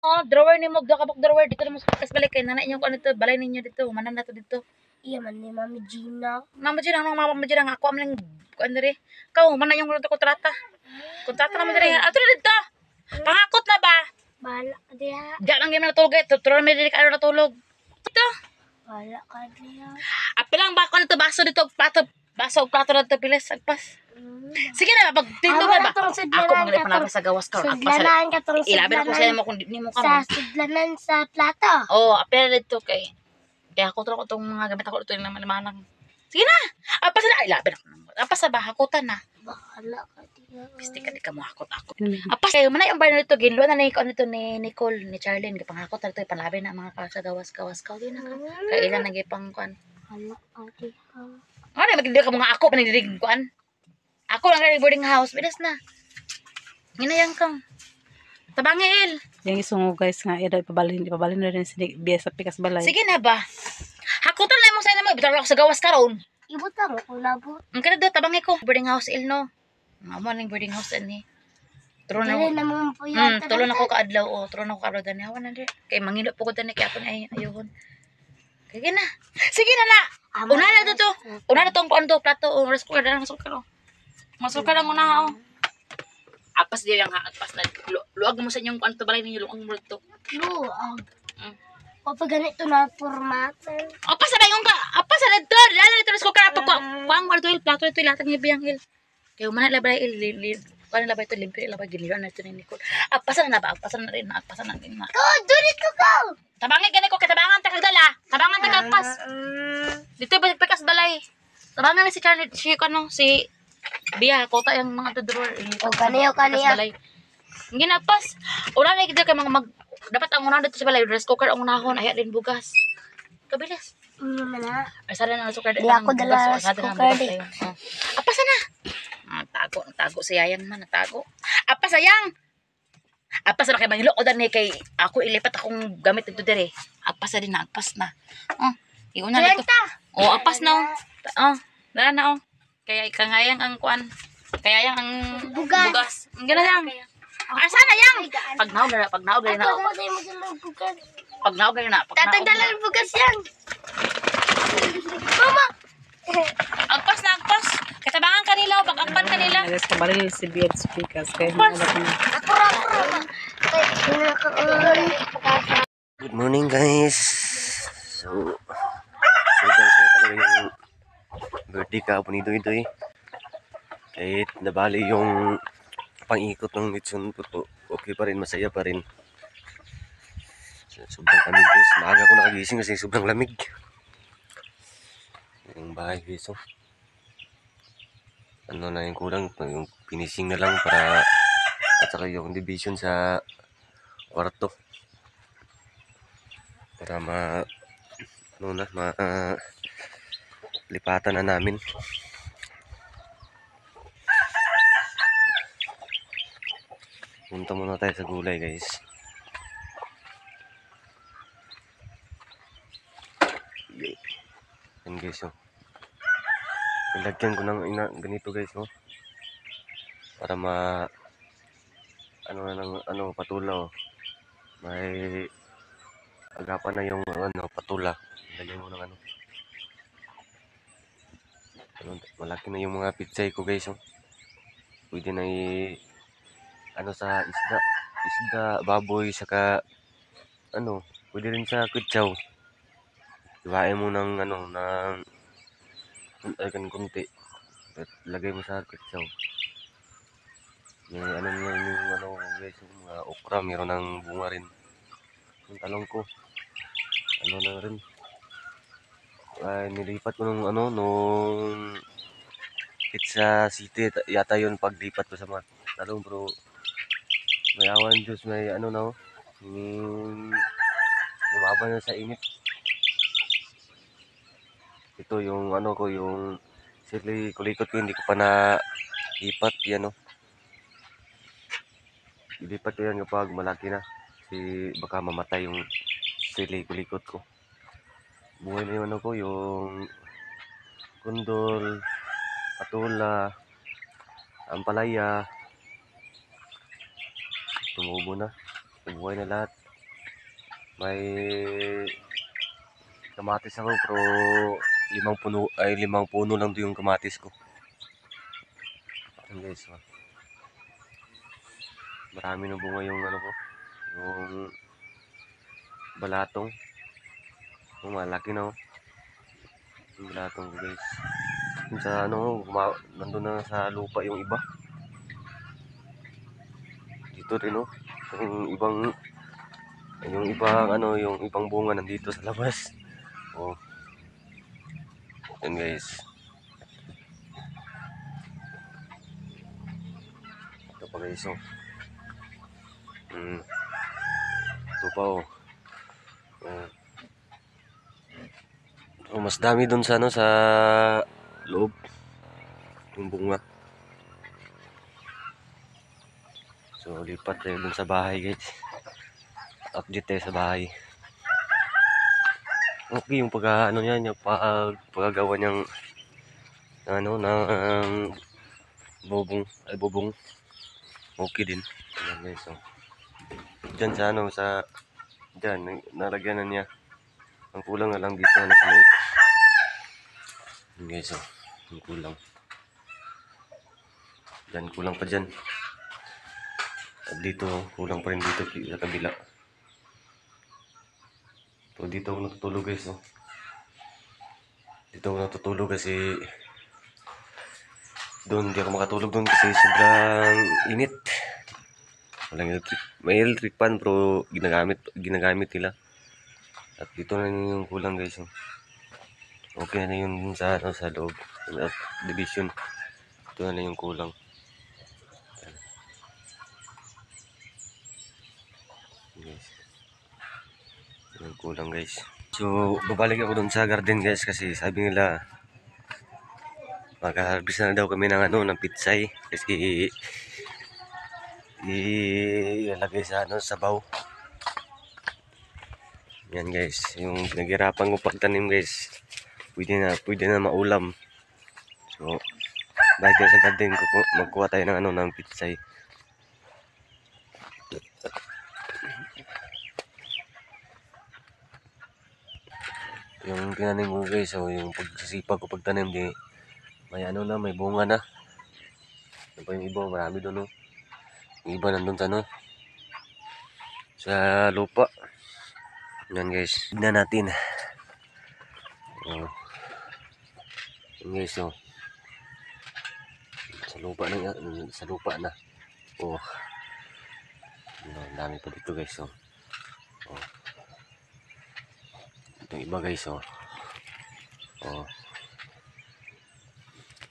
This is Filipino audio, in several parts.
Oh, drawer ni mo, kabuk drawer dito na mo sa balik kay nanay niyo ko dito, balay ninyo dito, manan na to dito. Iya man ni Mami Gina. Mama Gina, nang mama Gina ako am lang kuan diri. Kau man yung kontrata. Kontrata na mo diri. Ato dito. Pangakot na ba? Bahala ka diha. Diyan lang gyud natulog ito, turon mi diri ka natulog. Ito. Bahala ka diha. Apilang ba ko nito baso dito, plato, baso plato na to pilis agpas. Sige na, pag tindo na ba? Ako mga panapa sa gawas karon. Sudlanan ka tong Ilabi na ko sa mo kung di mo ka. Sa sudlanan sa plato. Oh, apel dito kay. Kaya ako tro ko tong mga gamit ako dito yung naman. Sige na. Apa sa ilabi na. Apa sa bahakutan na. Bahala ka diha. Piste ka di ka mo hakot ako. Apa kayo man yung bar nito ginlo na ni ko nito ni Nicole ni Charlene gipangakot na to palabi na mga sa gawas kaw din na. Kay ilan nagipang kuan. Bahala ka diha. Ano magindi ka mga ako panidirig kuan. Ako lang rin boarding house. Bidas na. Ginayang kang. Tabangil. Yang isungo guys nga ida ipabalhin na rin si biasa pikas balay. Sige na ba? Hakutan na mo sa ina mo. Bitar ako sa gawas karon. Ibot ka mo kung labot. Ang kada daw tabangil ko. Boarding house ilno. Nga mo ning boarding house ani. Turon Dili na mo po yan. tulon ako kaadlaw o. Turon ako kaadlaw dani. Hawan na di. Kay mangilo po ko dani kay apon ay ayuhon. Sige na. Sige na na. Una na to to. Una na tong kuan to plato o rice cooker na masuk ka. Masuk ka lang una oh. Apas di yang apas na luag mo sa inyong kuan to balay ninyo luang mo to. Luag. Kapag ganito na formatan. Apas na yung ka. Apas na dito. Lalo dito rice cooker ato ko. Kuang mo to plato ito ilatag ni biyang hil. Kaya man labay kuan labay to limpyo labay giliran na ito ni Nicole. Apas na ba? Apas na rin na apas na din na. Go, dunit ko go. Tabangi gani ko katabangan ta kagdala. Tabangan ta kapas. Dito ba pikas balay. Tabangan ni si Charlie si ano si Biya, kota yung mga drawer. O kaniyo. Ginapas. Una na kita kay mga dapat ang una dito sa balay rice cooker ang unahon ay din bugas. Kabilis. Na. Ay sada na sukar Di ako dala rice cooker di. Apa sana? Tago si Yayan man, tago. Apa sayang? Apa sa kay manghilo ko dani kay ako ilipat akong gamit dito dire. Apa sa din agpas na. Iuna dito. Oh, apas na. Dala na oh. Kaya ikangayang ang kuan. Kaya yang ang bugas. Ang gana lang. Asa na yang? Pag naog na. Pag naog na. Tatanggalan ang bugas yan. Mama! Agpas na agpas. Katabangan kanila o pag-ampan kanila. Alas pabalhin si BS pikas kay mo na. Good morning guys. So guys, talaga yung birthday ka po ni Doy Doy. Kahit nabali yung pang-ikot ng Mitsun po, okay pa rin, masaya pa rin. Sobrang lamig guys. Maaga ko nakagising kasi sobrang lamig. Yung bahay guys. Ano na yung kulang, yung finishing na lang para at saka yung division sa kwarto. Para lipatan na namin. Punta muna tayo sa gulay guys. Yan guys oh. Nilagyan ko ng ganito guys oh. Para patula oh. May agapan na yung patula. Nilagyan ko ng malaki na yung mga pitsay ko guys oh. Pwede na sa isda, baboy, saka pwede rin sa kutsaw. Iwain mo ng kunti. At lagay mo sa kutsaw. Yung guys, yung mga okra, meron ng bunga rin. Yung talong ko, na rin. Ay, nilipat ko nung Pizza City yata yun paglipat ko sa mga talong, bro. May awan Diyos, may lumaba na sa init. Ito yung yung sili kulikot ko, hindi ko pa na lipat yan ilipat ko yan kapag malaki na kasi baka mamatay yung sili kulikot ko. Buhay na yung yung kundol, patula, ampalaya. Tumubo na. Buhay na lahat. May kamatis ako pero limang puno lang doon yung kamatis ko. Ayan guys, marami na bunga yung ano ko, yung balatong. Malaki na yung balatong ko guys. Yung sa ano, nandun na sa lupa yung iba. Dito rin yung ibang bunga nandito sa labas. Oh. Yan guys. Ito pa guys, oh. Ito pa, oh. Oh, mas dami dun sa ano, sa loob yung bunga. So lipat tayo dun sa bahay guys. Update tayo sa bahay. Okay yung ano yan, yung paggawa niyang ano ng bubong. Okay din. Ayan guys, so. Diyan sa ano, diyan nalagyan na niya. Ang kulang na lang dito na sa loob. Ayan guys, so. Ang kulang. Diyan, kulang pa dyan. At dito, kulang pa rin dito sa kabila. So dito ako natutulog guys, oh. Dito ako natutulog kasi doon hindi ako makatulog doon kasi sobrang init. Walang electric. May electric fan pero ginagamit nila. At dito na yung kulang guys, oh. Okay na yun sa loob division. Ito na yung kulang. Guys. Yung kulang guys. So babalik ako dun sa garden guys kasi sabi nila mag-harvest na daw kami ng ng pitsay kasi ilalagay sa sabaw. Yan guys, yung pinaghirapan ko pagtanim guys. Pwede na maulam. So balik tayo sa garden ko, magkuha tayo ng ng pitsay. Yung tinanim ko guys, so yung pagsisipag ko pagtanim di may may bunga na. Ano pa yung iba, marami doon, no. Yung iba nandun sa lupa. Yan guys, tignan natin. Oh. Yan guys, oh. Sa lupa na. Oh. Ang dami pa dito guys, oh. Oh. Itong iba guys, oh. Oh.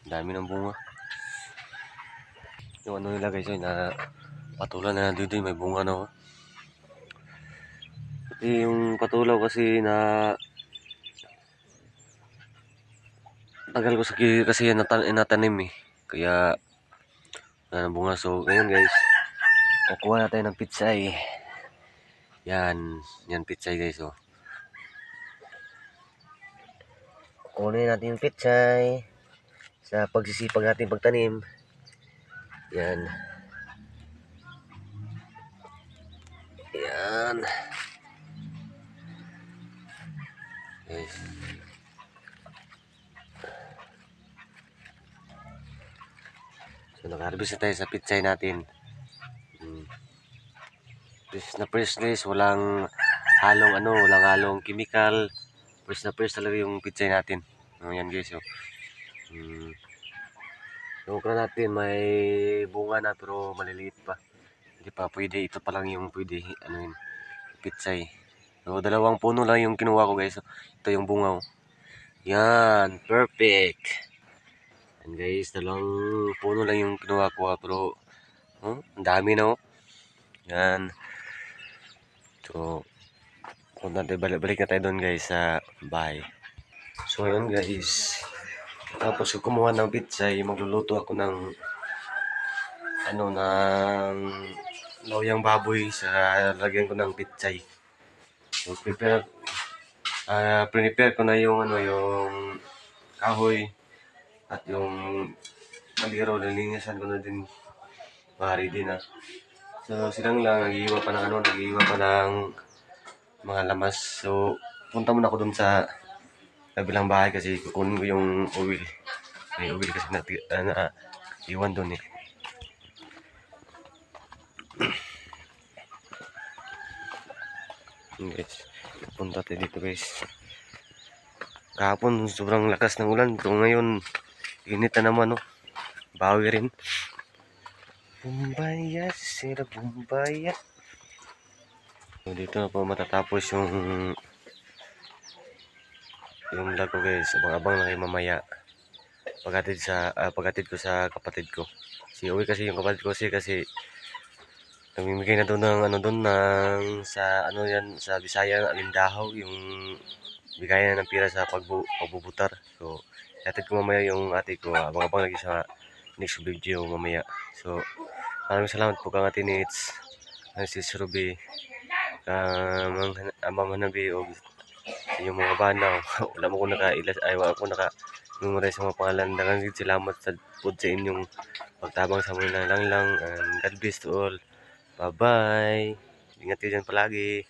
Dami ng bunga. Yung nila guys, na patulan na dito, may bunga na, oh. Pati yung patulaw kasi na tagal ko kasi natanim eh. Kaya wala ng bunga. So ngayon guys, kukuha na tayo ng pitsay. Yan pitsay guys, oh. Kunin natin yung pitsay sa pagsisipag natin pagtanim. Yan. Guys. So nag-harvest na tayo sa pitsay natin. Fresh guys, walang halong chemical. Fresh talaga yung pitsay natin. Yan guys, oh. Yung okra natin may bunga na pero maliliit pa. Hindi pa pwede, ito pa lang yung pwede pitsay. So 2 puno lang yung kinuha ko guys. Ito yung bunga, oh. Yan, perfect. Yan guys, 2 puno lang yung kinuha ko, pero ang dami na, oh. Yan. So balik na tayo doon guys sa bahay. So yun guys, tapos ko kumuha ng pitsay, magluluto ako ng ng lawyang baboy sa lagyan ko ng pitsay. So prepare ko na yung yung kahoy at yung kaliro, nalinisan ko na din, pari din. So silang lang nag-iiwa pa ng mga lamas. So, punta muna ako dun sa kabilang bahay kasi kukunin ko yung oil. May oil kasi na iwan dun eh. Guys, punta tayo dito guys. Kahapon sobrang lakas ng ulan. So ngayon, init na naman no. Bawi rin. Bumbaya, sira bumbaya. So, dito na po matatapos yung vlog ko guys. Abang-abang na kayo mamaya. Paghatid ko sa kapatid ko. Si uwi kasi yung kapatid ko kasi namimigay na doon ng ano doon ng sa ano yan sa Bisaya alindahaw yung bigayan ng pira sa pagbubutar. So, hatid ko mamaya yung ate ko. Abang-abang lagi sa next video mamaya. So, maraming salamat po kang ate Nits, ang sis Ruby, kang Amang Hanabi o yung mga banaw. Wala mo ko wala ko naka-memorize sa mga pangalan. Daghang salamat sa po sa inyong pagtabang sa mga lang and God bless to all. Bye-bye. Ingat kayo dyan palagi.